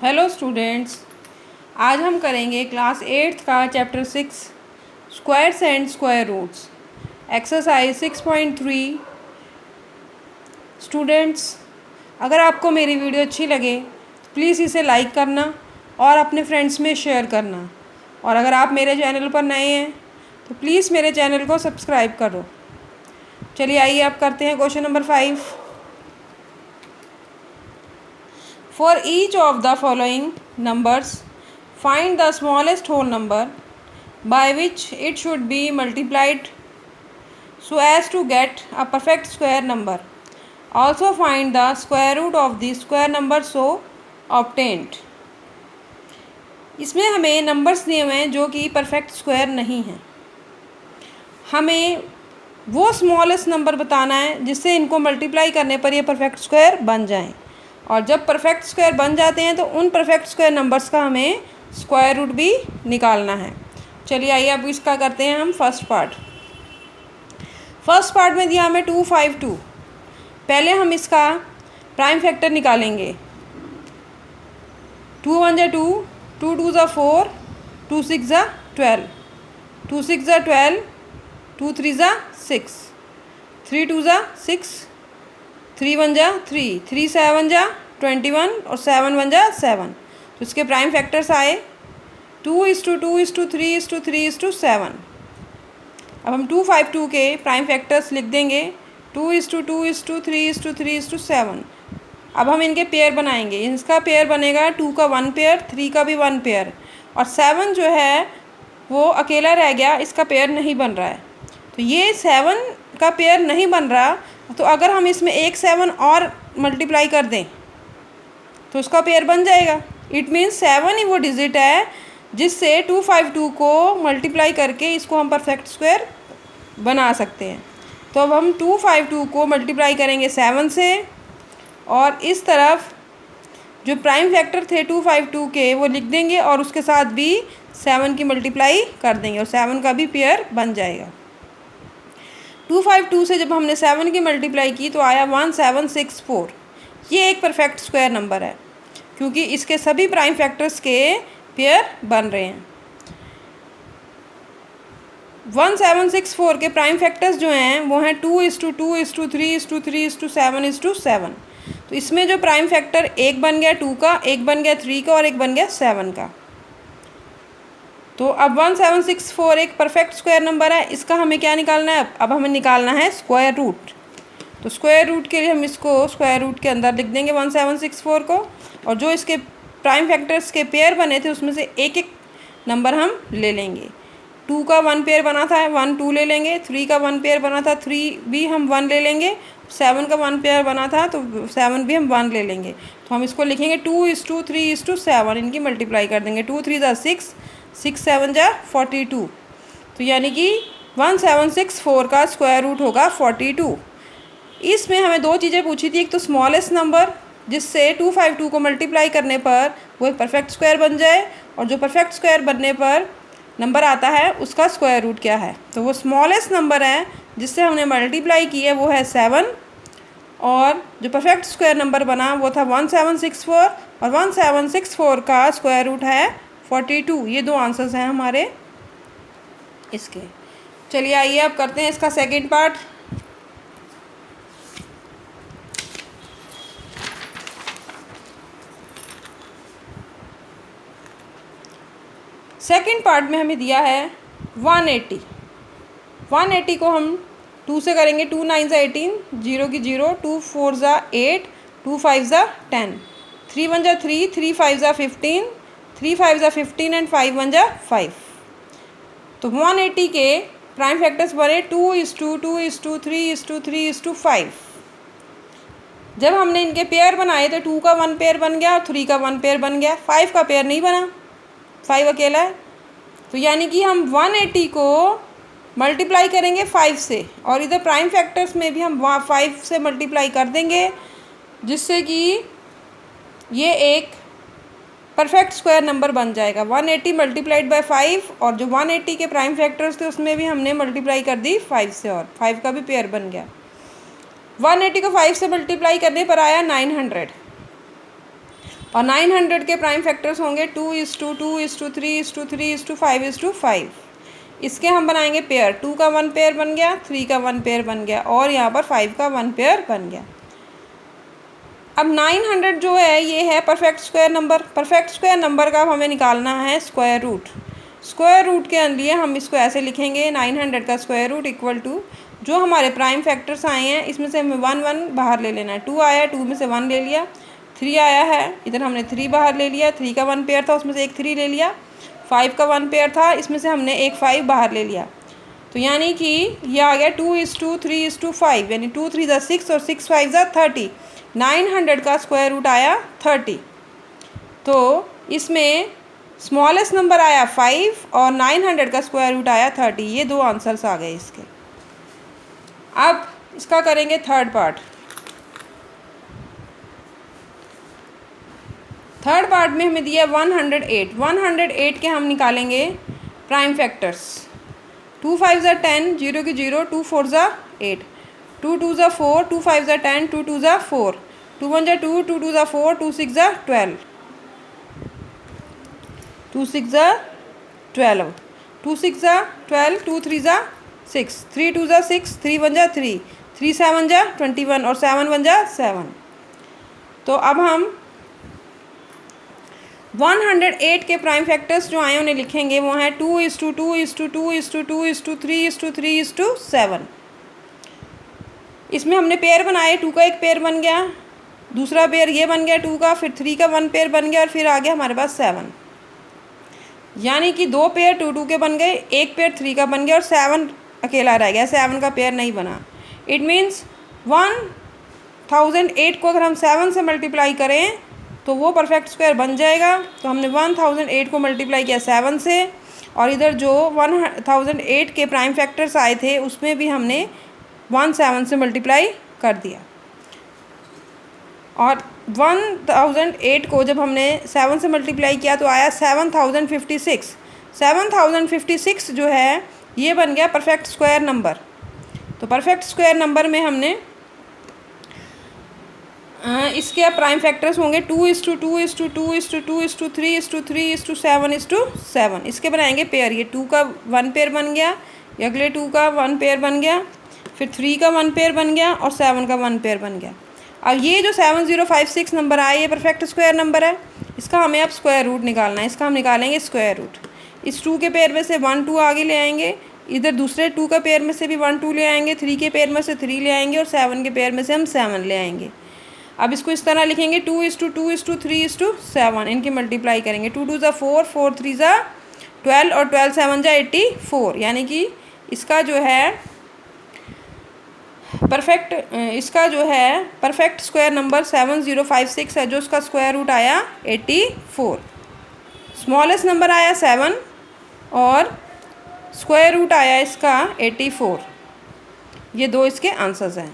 Hello students, आज हम करेंगे क्लास 8th का chapter 6 squares and square roots exercise 6.3। Students, अगर आपको मेरी वीडियो अच्छी लगे तो प्लीज़ इसे लाइक करना और अपने फ्रेंड्स में शेयर करना, और अगर आप मेरे चैनल पर नए हैं तो प्लीज़ मेरे चैनल को सब्सक्राइब करो। चलिए आइए अब करते हैं question number 5। For each of the following numbers, find the smallest whole number by which it should be multiplied so as to get a perfect square number. Also find the square root of the square number so obtained. इसमें हमें numbers दिए हुए हैं जो कि perfect square नहीं हैं। हमें वो स्मॉलेस्ट नंबर बताना है जिससे इनको मल्टीप्लाई करने पर ये परफेक्ट स्क्वायर बन जाएं, और जब परफेक्ट स्क्वायर बन जाते हैं तो उन परफेक्ट स्क्वायर नंबर्स का हमें स्क्वायर रूट भी निकालना है। चलिए आइए अब इसका करते हैं हम फर्स्ट पार्ट में दिया हमें 252। पहले हम इसका प्राइम फैक्टर निकालेंगे। 2 1 जा 2, 2 2 जा 4, 2 6 जा 12, 2 6 जा 12, 2 3 जा 6, 3 2 जा 6, 3 1 जा 3, 3 7 जा 21 और 7 1 जा 7। तो इसके प्राइम फैक्टर्स आए 2:2:3:3:7। अब हम 252 के प्राइम फैक्टर्स लिख देंगे 2:2:3:3:7। अब हम इनके पेयर बनाएंगे। इसका पेयर बनेगा 2 का 1 पेयर, 3 का भी 1 पेयर, और 7 जो है वो अकेला रह गया, इसका पेयर नहीं बन रहा है। तो ये 7 का पेयर नहीं बन रहा, तो अगर हम इसमें एक 7 और मल्टीप्लाई कर दें तो उसका पेयर बन जाएगा। इट मीन्स 7 ही वो डिजिट है जिससे 252 को मल्टीप्लाई करके इसको हम परफेक्ट स्क्वायर बना सकते हैं। तो अब हम 252 को मल्टीप्लाई करेंगे 7 से, और इस तरफ जो प्राइम फैक्टर थे 252 के वो लिख देंगे और उसके साथ भी 7 की मल्टीप्लाई कर देंगे और 7 का भी पेयर बन जाएगा। 252 से जब हमने 7 की मल्टीप्लाई की तो आया 1764। ये एक परफेक्ट स्क्वायर नंबर है क्योंकि इसके सभी प्राइम फैक्टर्स के पेयर बन रहे हैं। 1764 के प्राइम फैक्टर्स जो हैं वो हैं 2:2:3:3:7:7। तो इसमें जो प्राइम फैक्टर एक बन गया 2 का, एक बन गया 3 का और एक बन गया 7 का। तो अब 1764 एक परफेक्ट स्क्वायर नंबर है। इसका हमें क्या निकालना है? अब हमें निकालना है स्क्वायर रूट। तो स्क्वायर रूट के लिए हम इसको स्क्वायर रूट के अंदर लिख देंगे 1764 को, और जो इसके प्राइम फैक्टर्स के पेयर बने थे उसमें से एक एक नंबर हम ले लेंगे। 2 का 1 पेयर बना था 1 2 ले लेंगे, 3 का 1 पेयर बना था 3 भी हम 1 ले लेंगे, 7 का 1 पेयर बना था तो 7 भी हम 1 ले लेंगे। तो हम इसको लिखेंगे 2:3:7, इनकी मल्टीप्लाई कर देंगे। 2 3 जा 6, 6 7 जा 42। तो यानी कि 1764 का स्क्वायर रूट होगा 42। इसमें हमें दो चीज़ें पूछी थी, एक तो स्मॉलेस्ट नंबर जिससे 252 को मल्टीप्लाई करने पर वो एक परफेक्ट स्क्वायर बन जाए, और जो परफेक्ट स्क्वायर बनने पर नंबर आता है उसका स्क्वायर रूट क्या है। तो वो स्मॉलेस्ट नंबर है जिससे हमने मल्टीप्लाई की है वो है 7, और जो परफेक्ट स्क्वायर नंबर बना वो था 1764, और 1764 का स्क्वायर रूट है 42। ये दो आंसर्स हैं हमारे इसके। चलिए आइए अब करते हैं इसका सेकंड पार्ट। सेकंड पार्ट में हमें दिया है 180। 180 को हम 2 से करेंगे। 2 9 जा 18, 0 की 0, 2 4 जा 8, 2 5 जा 10, 3 1 जा 3, 3 5 जा 15, 3 5 जा 15 एंड 5 1 जा 5। तो 180 के प्राइम फैक्टर्स बने 2:2:3:3:5। जब हमने इनके पेयर बनाए तो 2 का 1 पेयर बन गया और 3 का 1 पेयर बन गया, 5 का पेयर नहीं बना, 5 अकेला है। तो यानी कि हम 180 को मल्टीप्लाई करेंगे 5 से, और इधर प्राइम फैक्टर्स में भी हम 5 से मल्टीप्लाई कर देंगे, जिससे कि ये एक परफेक्ट स्क्वायर नंबर बन जाएगा। 180 मल्टीप्लाइड बाय 5, और जो 180 के प्राइम फैक्टर्स थे उसमें भी हमने मल्टीप्लाई कर दी 5 से, और 5 का भी पेयर बन गया। 180 को 5 से मल्टीप्लाई करने पर आया 900। और 900 के प्राइम फैक्टर्स होंगे 2:2:3:3:5:5। इसके हम बनाएंगे पेयर, 2 का 1 पेयर बन गया, 3 का 1 पेयर बन गया और यहाँ पर 5 का 1 पेयर बन गया। अब 900 जो है ये है perfect square number. Perfect square number का हमें निकालना है स्क्वायर रूट। स्क्वायर रूट के लिए हम इसको ऐसे लिखेंगे, 900 का स्क्वायर रूट इक्वल टू जो हमारे प्राइम फैक्टर्स आए हैं इसमें से हमें 1 बाहर ले लेना है। 2 आया, 2 में से 1 ले लिया। 3 आया है, इधर हमने 3 बाहर ले लिया। 3 का 1 पेयर था, उसमें से एक 3 ले लिया। 5 का 1 पेयर था, इसमें से हमने एक 5 बाहर ले लिया। तो यानी कि ये आ गया 2:3:5, यानी 2 3 6 और 6 5 30। 900 का स्क्वायर रूट आया 30। तो इसमें स्मॉलेस्ट नंबर आया 5 और 900 का स्क्वायर रूट आया 30। ये दो आंसर्स आ गए इसके। अब इसका करेंगे थर्ड पार्ट। थर्ड पार्ट में हमें दिया 108। 108 के हम निकालेंगे प्राइम फैक्टर्स। 2 5 ज़ा 10, 0 की 0, 2 4 ज़ा 8, 2 2 ज़ा 4, 2 5 ज़ा 10, 2 2 ज़ा 4, 2 1 ज़ा 2, 2 2 ज़ा 4, 2 6 ज़ा 12, 2 6 ज़ा 12, 2 6 ज़ा 12, 2 3 ज़ा 6, 3 2 ज़ा 6, 3 1 ज़ा 3, 3 7 ज़ा 21 और 7 1 ज़ा 7। तो अब हम 108 के प्राइम फैक्टर्स जो आए उन्हें लिखेंगे, वो हैं 2:2:2:2:2:3:3:7। इसमें हमने पेयर बनाए, 2 का एक पेयर बन गया, दूसरा पेयर ये बन गया 2 का, फिर 3 का 1 पेयर बन गया और फिर आ गया हमारे पास 7। यानी कि 2 पेयर 2 2 के बन गए, एक पेयर 3 का बन गया और 7 अकेला रह गया, 7 का पेयर नहीं बना। इट मीन्स 1008 को अगर हम 7 से मल्टीप्लाई करें तो वो परफेक्ट स्क्वायर बन जाएगा। तो हमने 1008 को मल्टीप्लाई किया 7 से, और इधर जो 1008 के प्राइम फैक्टर्स आए थे उसमें भी हमने 17 से मल्टीप्लाई कर दिया। और 1008 को जब हमने 7 से मल्टीप्लाई किया तो आया 7056। 7056 जो है ये बन गया परफेक्ट स्क्वायर नंबर। तो परफेक्ट स्क्वायर नंबर में हमने इसके अब प्राइम फैक्टर्स होंगे 2:2:2:2:3:3:7:7। इसके बनाएंगे पेयर। ये 2 का 1 पेयर बन गया, ये अगले 2 का 1 पेयर बन गया, फिर 3 का 1 पेयर बन गया और 7 का 1 पेयर बन गया। अब ये जो 7056 नंबर आया ये परफेक्ट स्क्वायर नंबर है। इसका हमें अब स्क्वायर रूट निकालना है। इसका हम निकालेंगे स्क्वायर रूट। इस 2 के पेयर में से 1 2 आगे ले आएंगे, इधर दूसरे 2 का पेयर में से भी 1 2 ले आएंगे, 3 के पेयर में से 3 ले आएंगे और 7 के पेयर में से हम 7 ले आएंगे। अब इसको इस तरह लिखेंगे 2:2:3:7। इनकी मल्टीप्लाई करेंगे, 2 2 ज़ा 4, 4 3 ज़ा 12 और 12 7 ज़ा 84। यानी कि इसका जो है परफेक्ट स्क्वायर नंबर 7056 है, जो उसका स्क्वायर रूट आया 84। स्मॉलेस्ट नंबर आया 7 और स्क्वायर रूट आया इसका 84। ये दो इसके आंसर्स हैं।